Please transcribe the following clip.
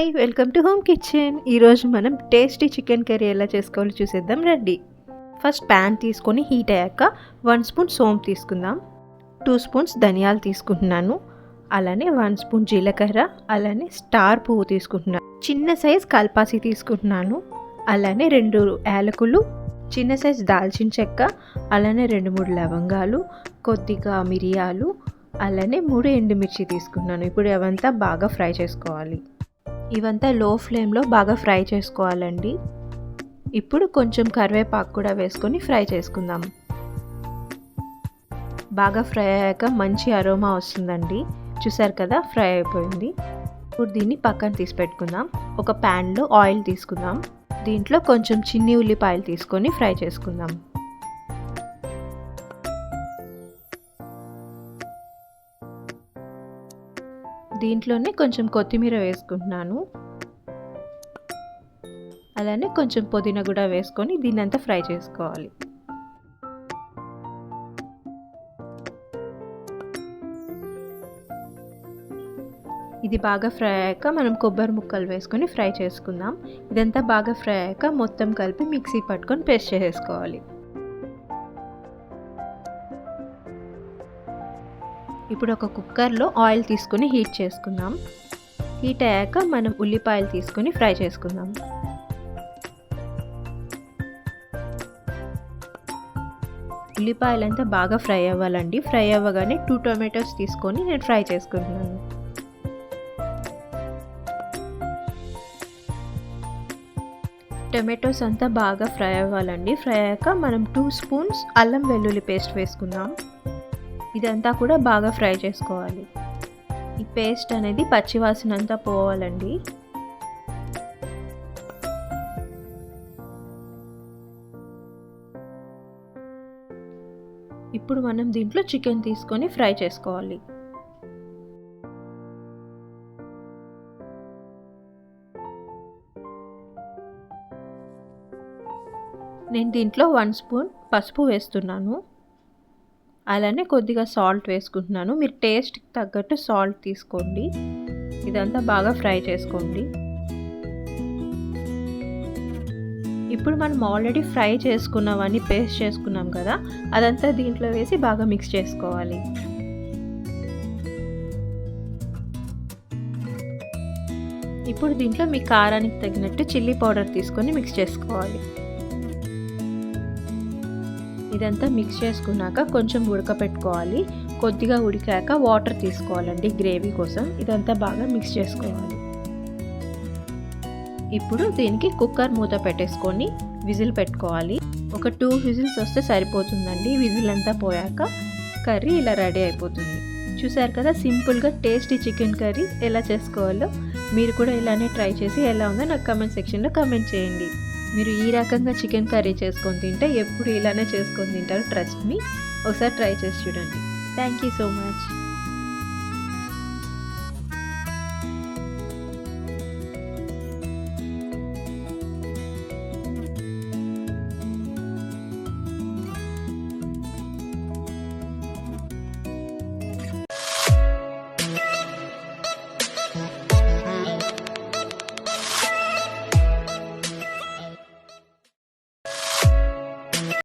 Hi, welcome to home kitchen. ఈరోజు మనం tasty chicken curry ఎలా చేసుకోవాలో చూసేద్దాం రండి. ఫస్ట్ ప్యాన్ తీసుకొని హీట్ అయ్యాక 1 స్పూన్ సోంపు తీసుకుందాం. 2 స్పూన్స్ ధనియాలు తీసుకుంటున్నాను. అలానే 1 స్పూన్ జీలకర్ర, అలానే స్టార్ పువ్వు తీసుకుంటున్నాను. చిన్న సైజ్ కల్పాసి తీసుకుంటున్నాను. అలానే 2 యాలకులు, చిన్న సైజ్ దాల్చిన చెక్క, అలానే 2-3 లవంగాలు, కొద్దిగా మిరియాలు, అలానే 3 ఎండుమిర్చి తీసుకున్నాను. ఇప్పుడు అవంతా బాగా ఫ్రై చేసుకోవాలి. ఇవంతా లో ఫ్లేమ్లో బాగా ఫ్రై చేసుకోవాలండి. ఇప్పుడు కొంచెం కరివేపాకు కూడా వేసుకొని ఫ్రై చేసుకుందాం. బాగా ఫ్రై అయ్యాక మంచి అరోమా వస్తుందండి. చూసారు కదా, ఫ్రై అయిపోయింది. ఇప్పుడు దీన్ని పక్కన తీసి పెట్టుకుందాం. ఒక ప్యాన్లో ఆయిల్ తీసుకుందాం. దీంట్లో కొంచెం చిన్ని ఉల్లిపాయలు తీసుకొని ఫ్రై చేసుకుందాం. దీంట్లోనే కొంచెం కొత్తిమీర వేసుకుంటున్నాను. అలానే కొంచెం పుదీనా కూడా వేసుకొని దీన్నంతా ఫ్రై చేసుకోవాలి. ఇది బాగా ఫ్రై అయ్యాక మనం కొబ్బరి ముక్కలు వేసుకొని ఫ్రై చేసుకుందాం. ఇదంతా బాగా ఫ్రై అయ్యాక మొత్తం కలిపి మిక్సీ పట్టుకొని పేస్ట్ చేసుకోవాలి. ఇప్పుడు ఒక కుక్కర్లో ఆయిల్ తీసుకొని హీట్ చేసుకుందాం. హీట్ అయ్యాక మనం ఉల్లిపాయలు తీసుకొని ఫ్రై చేసుకుందాం. ఉల్లిపాయలంతా బాగా ఫ్రై అవ్వాలండి. ఫ్రై అవ్వగానే 2 టొమాటోస్ తీసుకొని నేను ఫ్రై చేసుకుంటున్నాను. టొమాటోస్ అంతా బాగా ఫ్రై అవ్వాలండి. ఫ్రై అయ్యాక మనం 2 స్పూన్స్ అల్లం వెల్లుల్లి పేస్ట్ వేసుకుందాం. ఇదంతా కూడా బాగా ఫ్రై చేసుకోవాలి. ఈ పేస్ట్ అనేది పచ్చివాసన అంతా పోవాలండి. ఇప్పుడు మనం దీంట్లో చికెన్ తీసుకొని ఫ్రై చేసుకోవాలి. నేను దీంట్లో 1 స్పూన్ పసుపు వేస్తున్నాను. అలానే కొద్దిగా సాల్ట్ వేసుకుంటున్నాను. మీరు టేస్ట్కి తగ్గట్టు సాల్ట్ తీసుకోండి. ఇదంతా బాగా ఫ్రై చేసుకోండి. ఇప్పుడు మనం ఆల్రెడీ ఫ్రై చేసుకున్నవన్నీ పేస్ట్ చేసుకున్నాం కదా, అదంతా దీంట్లో వేసి బాగా మిక్స్ చేసుకోవాలి. ఇప్పుడు దీంట్లో మీ కారానికి తగినట్టు చిల్లీ పౌడర్ తీసుకొని మిక్స్ చేసుకోవాలి. ఇదంతా మిక్స్ చేసుకున్నాక కొంచెం ఉడకపెట్టుకోవాలి. కొద్దిగా ఉడికాక వాటర్ తీసుకోవాలండి గ్రేవీ కోసం. ఇదంతా బాగా మిక్స్ చేసుకోవాలి. ఇప్పుడు దీనికి కుక్కర్ మూత పెట్టేసుకొని విజిల్ పెట్టుకోవాలి. ఒక 2 విజిల్స్ వస్తే సరిపోతుందండి. విజిల్ అంతా పోయాక కర్రీ ఇలా రెడీ అయిపోతుంది. చూసారు కదా, సింపుల్గా టేస్టీ చికెన్ కర్రీ ఎలా చేసుకోవాలో మీరు కూడా ఇలానే ట్రై చేసి ఎలా ఉందో నాకు కామెంట్ సెక్షన్లో కామెంట్ చేయండి. మీరు ఈ రకంగా చికెన్ కర్రీ చేసుకొని తింటే ఎప్పుడు ఇలానే చేసుకొని తింటారు. ట్రస్ట్ మీ, ఒకసారి ట్రై చేసి చూడండి. Thank you so much.